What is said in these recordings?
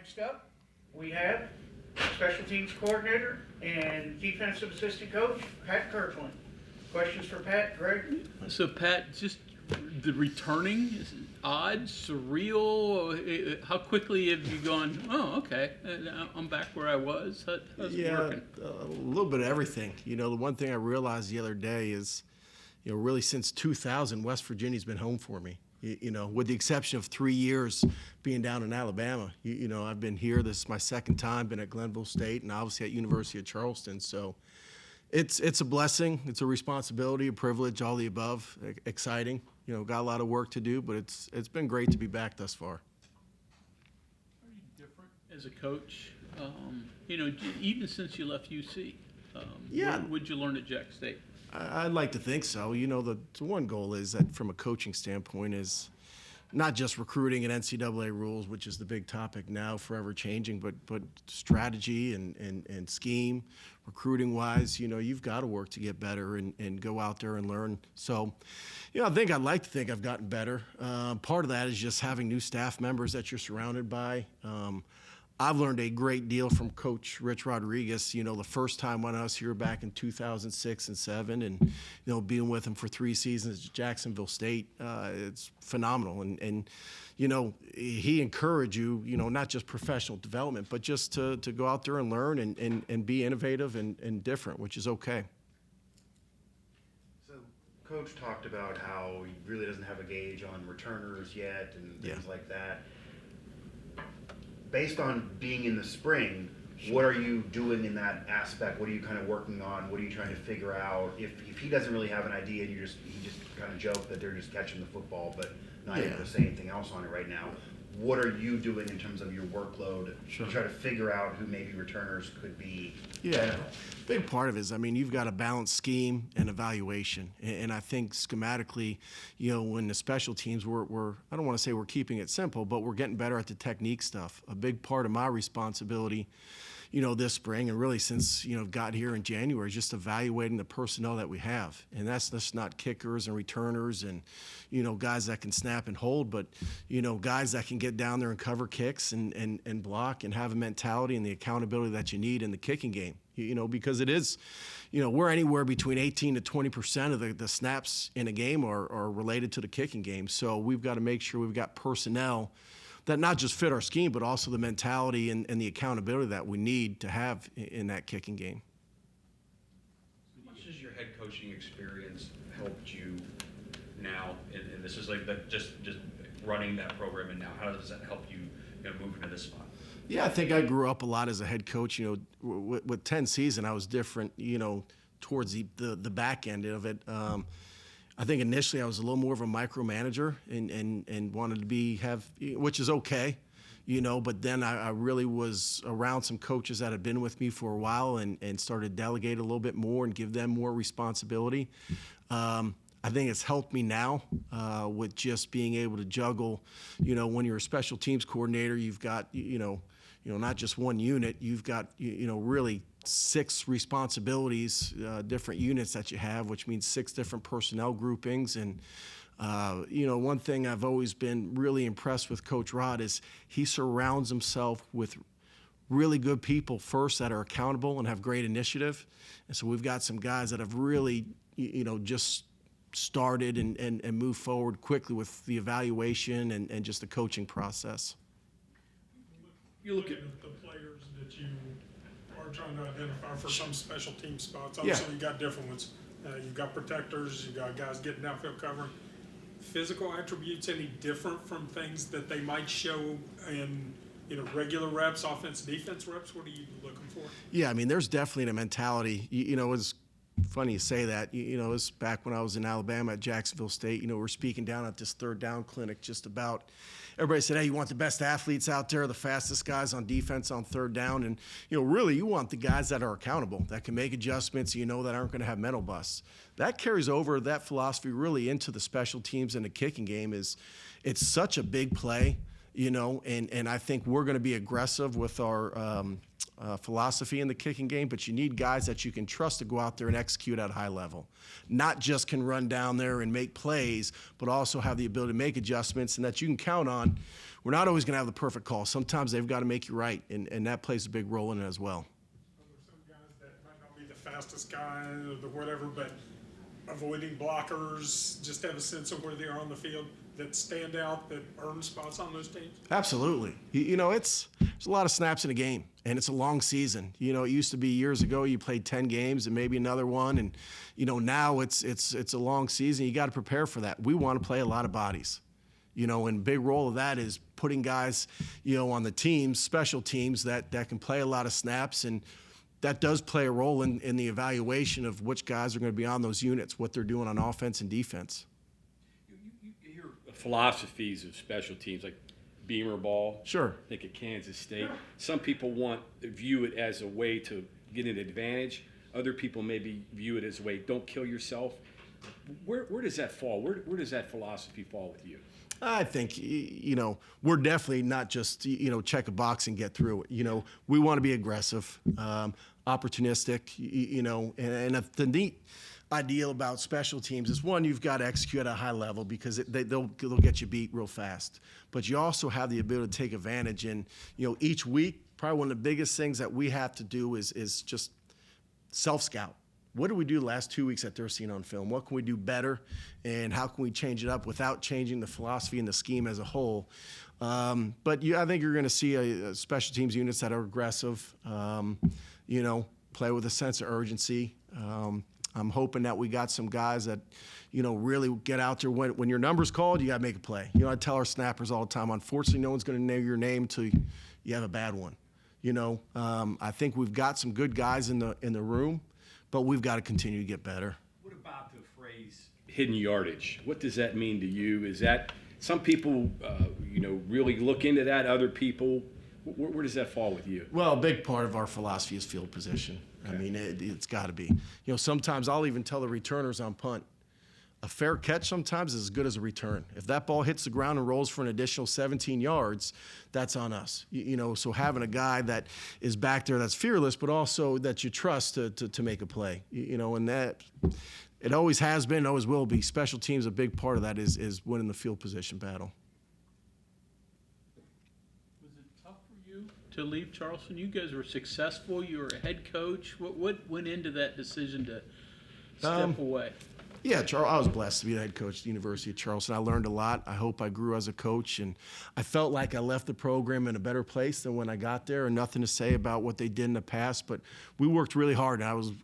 Next up, we have Special Teams Coordinator and Defensive Assistant Coach, Pat Kirkland. Questions for Pat, Greg? So, Pat, just the returning, is it odd, surreal? How quickly have you gone, oh, okay, I'm back where I was? How's it working? A little bit of everything. You know, the one thing I realized the other day is, you know, really since 2000, West Virginia's been home for me. You know, with the exception of 3 years being down in Alabama. You know, I've been here. This is my second time. Been at Glenville State and obviously at University of Charleston. So it's a blessing. It's a responsibility, a privilege, all the above. Exciting. You know, got a lot of work to do, but it's been great to be back thus far. Are you different as a coach? You know, even since you left UC, what would you learn at Jack State? I'd like to think so. You know, the one goal is that from a coaching standpoint is not just recruiting and NCAA rules, which is the big topic now, forever changing, but strategy and scheme, recruiting-wise. You know, you've got to work to get better and go out there and learn. So, you know, I'd like to think I've gotten better. Part of that is just having new staff members that you're surrounded by. I've learned a great deal from Coach Rich Rodriguez, you know, the first time when I was here back in 2006 and 2007 and, you know, being with him for 3 seasons at Jacksonville State, it's phenomenal. And, you know, he encouraged you, you know, not just professional development, but just to go out there and learn and be innovative and different, which is okay. So Coach talked about how he really doesn't have a gauge on returners yet and things like that. Based on being in the spring, what are you doing in that aspect? What are you kind of working on? What are you trying to figure out? If he doesn't really have an idea and he just kind of joke that they're just catching the football but not able to say anything else on it right now, what are you doing in terms of your workload to try to figure out who maybe returners could be? Yeah, big part of it is, I mean, you've got a balanced scheme and evaluation. And I think schematically, you know, when the special teams, we're I don't want to say we're keeping it simple, but we're getting better at the technique stuff. A big part of my responsibility, you know, this spring and really since, you know, got here in January, is just evaluating the personnel that we have. And that's just not kickers and returners and, you know, guys that can snap and hold, but, you know, guys that can get down there and cover kicks and block and have a mentality and the accountability that you need in the kicking game. You know, because it is, you know, we're anywhere between 18 to 20% of the snaps in a game are related to the kicking game. So we've got to make sure we've got personnel that not just fit our scheme, but also the mentality and the accountability that we need to have in that kicking game. How much has your head coaching experience helped you now? And this is like just running that program, and now how does that help you, you know, move into this spot? Yeah, I think I grew up a lot as a head coach. You know, with 10 seasons, I was different, you know, towards the back end of it. I think initially I was a little more of a micromanager and wanted to which is okay, you know, but then I really was around some coaches that had been with me for a while and started to delegate a little bit more and give them more responsibility. I think it's helped me now with just being able to juggle, you know, when you're a special teams coordinator, you've got, you know, not just one unit, you've got, you know, really 6 responsibilities, different units that you have, which means 6 different personnel groupings. And, you know, one thing I've always been really impressed with Coach Rod is he surrounds himself with really good people first that are accountable and have great initiative. And so we've got some guys that have really, you know, just started and moved forward quickly with the evaluation and just the coaching process. You look at the players that you are trying to identify for some special team spots. Obviously, you got different ones. You've got protectors. You've got guys getting downfield covering. Physical attributes any different from things that they might show in, you know, regular reps, offense, defense reps? What are you looking for? Yeah, I mean, there's definitely a mentality. You know, it's funny you say that. You know, it's back when I was in Alabama at Jacksonville State. You know, we're speaking down at this third down clinic just about. Everybody said, hey, you want the best athletes out there, the fastest guys on defense on third down. And, you know, really you want the guys that are accountable, that can make adjustments, you know, that aren't going to have mental busts. That carries over, that philosophy really into the special teams and the kicking game. It's such a big play, you know, and I think we're going to be aggressive with our philosophy in the kicking game, but you need guys that you can trust to go out there and execute at a high level. Not just can run down there and make plays, but also have the ability to make adjustments and that you can count on. We're not always going to have the perfect call. Sometimes they've got to make you right, and that plays a big role in it as well. There's some guys that might not be the fastest guy or the whatever, but avoiding blockers, just have a sense of where they are on the field, that stand out, that earn spots on those teams? Absolutely. There's a lot of snaps in a game, and it's a long season. It used to be years ago you played 10 games and maybe another one, and now it's a long season. You got to prepare for that. We want to play a lot of bodies. And a big role of that is putting guys, on the teams, special teams that can play a lot of snaps, and that does play a role in the evaluation of which guys are going to be on those units, what they're doing on offense and defense. You hear philosophies of special teams like Beamer ball. Sure. I think at Kansas State. Some people view it as a way to get an advantage. Other people maybe view it as a way, don't kill yourself. Where does that fall? Where does that philosophy fall with you? I think, we're definitely not just, check a box and get through it. We want to be aggressive, opportunistic, and the neat ideal about special teams is, one, you've got to execute at a high level because they'll get you beat real fast. But you also have the ability to take advantage. And, each week, probably one of the biggest things that we have to do is just self-scout. What did we do the last 2 weeks that they're seeing on film? What can we do better, and how can we change it up without changing the philosophy and the scheme as a whole? But I think you're going to see a special teams units that are aggressive, play with a sense of urgency. I'm hoping that we got some guys that, really get out there. When your number's called, you got to make a play. I tell our snappers all the time, unfortunately, no one's going to know your name until you have a bad one. I think we've got some good guys in the room, but we've got to continue to get better. What about the phrase hidden yardage? What does that mean to you? Is that some people, really look into that? Other people, where does that fall with you? Well, a big part of our philosophy is field position. Okay. I mean, it's got to be. Sometimes I'll even tell the returners on punt, a fair catch sometimes is as good as a return. If that ball hits the ground and rolls for an additional 17 yards, that's on us. So having a guy that is back there that's fearless, but also that you trust to make a play. And that it always has been, always will be. Special teams, a big part of that is winning the field position battle. Was it tough for you to leave Charleston? You guys were successful. You were a head coach. What went into that decision to step away? Yeah, I was blessed to be the head coach at the University of Charleston. I learned a lot. I hope I grew as a coach, and I felt like I left the program in a better place than when I got there. And nothing to say about what they did in the past, but we worked really hard. And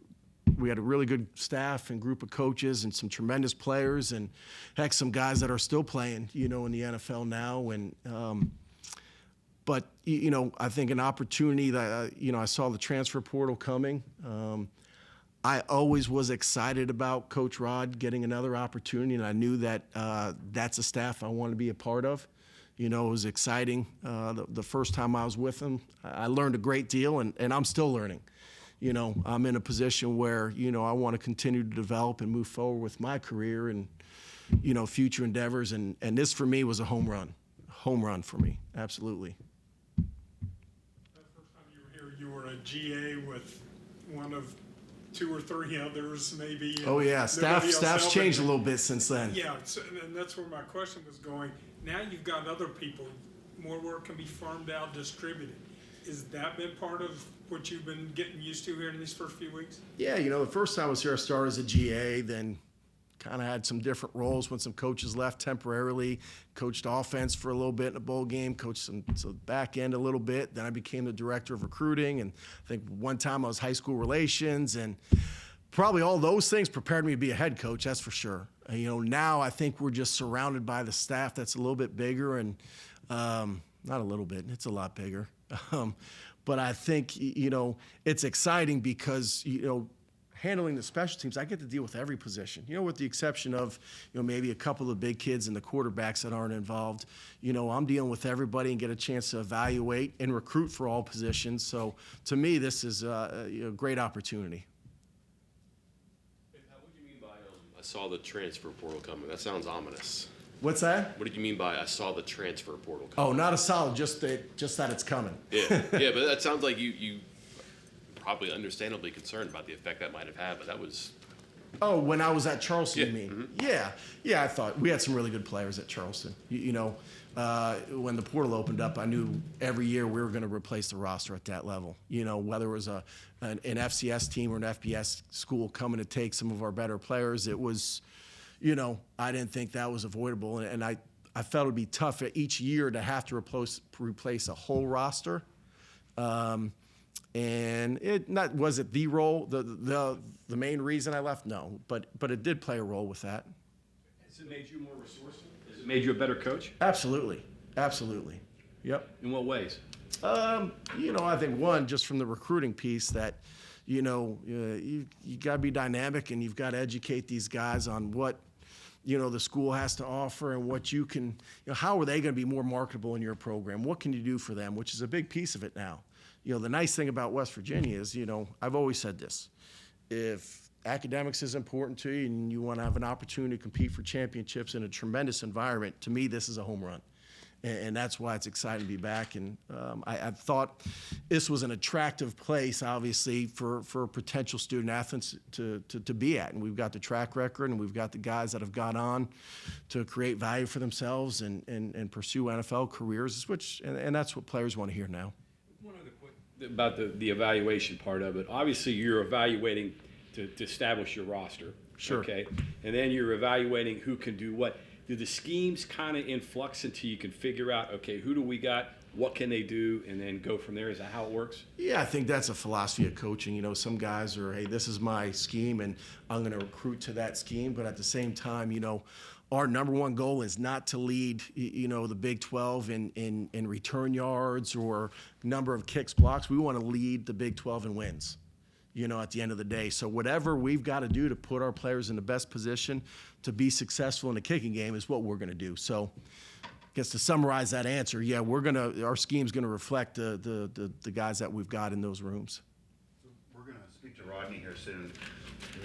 we had a really good staff and group of coaches and some tremendous players, and heck, some guys that are still playing, in the NFL now. And but I think an opportunity that I saw the transfer portal coming. I always was excited about Coach Rod getting another opportunity, and I knew that that's a staff I wanted to be a part of. It was exciting. The first time I was with him, I learned a great deal, and I'm still learning. I'm in a position where, I want to continue to develop and move forward with my career and, future endeavors. And this, for me, was a home run for me, absolutely. The first time you were here, you were a GA with one of 2 or 3 others, maybe. Oh yeah, staff's changed a little bit since then. Yeah, and that's where my question was going. Now you've got other people. More work can be farmed out, distributed. Has that been part of what you've been getting used to here in these first few weeks? Yeah, the first time I was here, I started as a GA, then kind of had some different roles when some coaches left temporarily, coached offense for a little bit in a bowl game, coached some back end a little bit. Then I became the director of recruiting, and I think one time I was high school relations, and probably all those things prepared me to be a head coach, that's for sure. Now I think we're just surrounded by the staff that's a little bit bigger, and not a little bit, it's a lot bigger. But I think, it's exciting because, handling the special teams, I get to deal with every position, with the exception of, maybe a couple of big kids and the quarterbacks that aren't involved. I'm dealing with everybody and get a chance to evaluate and recruit for all positions. So to me, this is a great opportunity. Hey, Pat, what do you mean by I saw the transfer portal coming? That sounds ominous. What's that? What did you mean by I saw the transfer portal coming? Oh, not a solid, just that it's coming. Yeah, but that sounds like you probably understandably concerned about the effect that might have had, but that was, Oh, when I was at Charleston, Yeah, you mean? Yeah. I thought we had some really good players at Charleston. When the portal opened up, I knew every year we were going to replace the roster at that level. Whether it was an FCS team or an FBS school coming to take some of our better players, it was, I didn't think that was avoidable, and I felt it'd be tough each year to have to replace a whole roster. And was it the role, the main reason I left? No, but it did play a role with that. Has it made you more resourceful? Has it made you a better coach? Absolutely. Yep. In what ways? I think one, just from the recruiting piece, that you got to be dynamic and you've got to educate these guys on what the school has to offer and what you can. How are they going to be more marketable in your program? What can you do for them? Which is a big piece of it now. The nice thing about West Virginia is, I've always said this: if academics is important to you and you want to have an opportunity to compete for championships in a tremendous environment, to me, this is a home run. And that's why it's exciting to be back. And I thought this was an attractive place, obviously, for potential student athletes to be at. And we've got the track record, and we've got the guys that have gone on to create value for themselves and pursue NFL careers, and that's what players want to hear now. One other quick about the evaluation part of it. Obviously, you're evaluating to establish your roster. Sure. Okay. And then you're evaluating who can do what. Do the schemes kind of in flux until you can figure out, okay, who do we got, what can they do, and then go from there? Is that how it works? Yeah, I think that's a philosophy of coaching. Some guys are, hey, this is my scheme, and I'm going to recruit to that scheme. But at the same time, our number one goal is not to lead, the Big 12 in return yards or number of kicks, blocks. We want to lead the Big 12 in wins, at the end of the day. So whatever we've got to do to put our players in the best position to be successful in the kicking game is what we're going to do. So I guess to summarize that answer, yeah, our scheme's going to reflect the guys that we've got in those rooms. We're going to speak to Rodney here soon.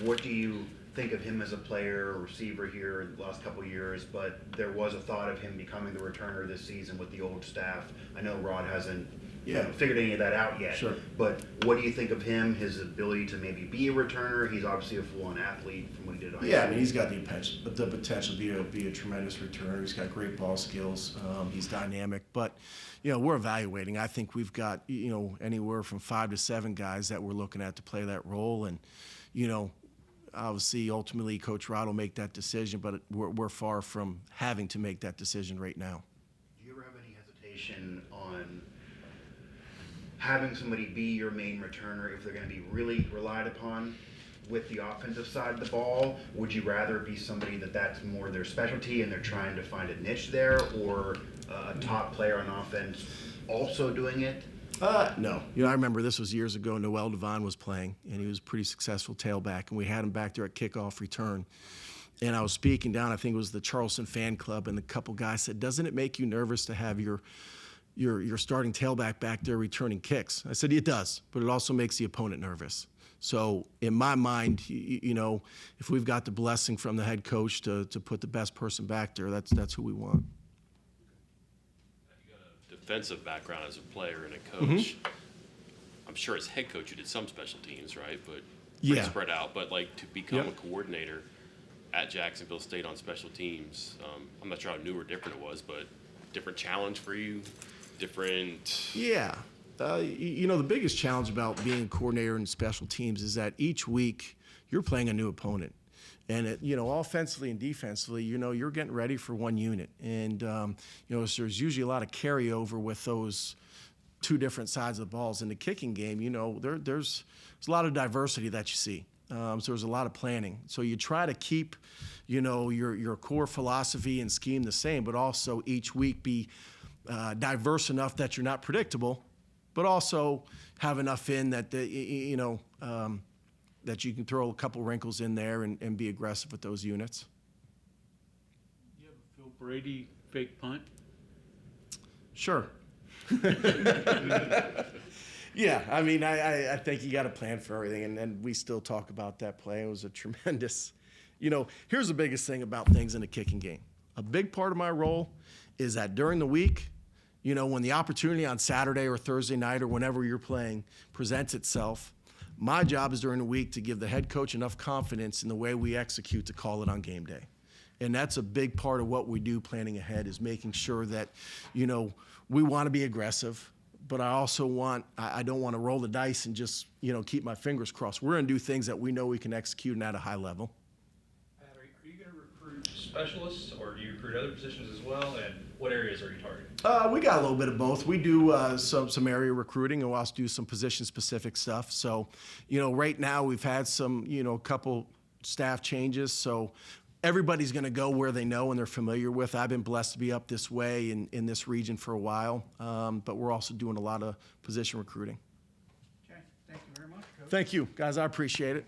What do you think of him as a player or receiver here in the last couple of years? But there was a thought of him becoming the returner this season with the old staff. I know Rod hasn't figured any of that out yet. Sure. But what do you think of him, his ability to maybe be a returner? He's obviously a full-on athlete from what he did in high Yeah, school. I mean, he's got the potential to be a tremendous returner. He's got great ball skills. He's dynamic. But, we're evaluating. I think we've got, anywhere from 5 to 7 guys that we're looking at to play that role. And, obviously, ultimately, Coach Rod will make that decision, but we're far from having to make that decision right now. Do you ever have any hesitation on having somebody be your main returner if they're going to be really relied upon with the offensive side of the ball? Would you rather be somebody that's more their specialty and they're trying to find a niche there, or a top player on offense also doing it? No. I remember this was years ago. Noel Devine was playing, and he was a pretty successful tailback, and we had him back there at kickoff return. And I was speaking down, I think it was the Charleston fan club, and the couple guys said, doesn't it make you nervous to have your starting tailback back there returning kicks? I said, it does, but it also makes the opponent nervous. So in my mind, if we've got the blessing from the head coach to put the best person back there, that's who we want. you got a defensive background as a player and a coach. I'm sure as head coach you did some special teams, right? But pretty Yeah. spread out. But like to become Yep. a coordinator at Jacksonville State on special teams, I'm not sure how new or different it was, but different challenge for you, different. Yeah. The biggest challenge about being a coordinator in special teams is that each week you're playing a new opponent. And, offensively and defensively, you're getting ready for one unit. And, so there's usually a lot of carryover with those two different sides of the balls. In the kicking game, there's a lot of diversity that you see. So there's a lot of planning. So you try to keep, your core philosophy and scheme the same, but also each week be diverse enough that you're not predictable, but also have enough in that, that you can throw a couple wrinkles in there and be aggressive with those units. You have a Phil Brady fake punt? Sure. Yeah, I mean, I think you got a plan for everything, and we still talk about that play. It was a tremendous, here's the biggest thing about things in the kicking game. A big part of my role is that during the week, when the opportunity on Saturday or Thursday night or whenever you're playing presents itself, My job is during the week to give the head coach enough confidence in the way we execute to call it on game day. And that's a big part of what we do planning ahead, is making sure that, you know, we want to be aggressive, but I don't want to roll the dice and just, you know, keep my fingers crossed. We're going to do things that we know we can execute and at a high level. Pat, are you going to recruit specialists, or do you recruit other positions as well? And what areas are you targeting? We got a little bit of both. We do some area recruiting, and we'll also do some position-specific stuff. So, you know, right now we've had some, you know, a couple staff changes. So everybody's going to go where they know and they're familiar with. I've been blessed to be up this way in this region for a while, but we're also doing a lot of position recruiting. Okay, thank you very much, Coach. Thank you, guys. I appreciate it.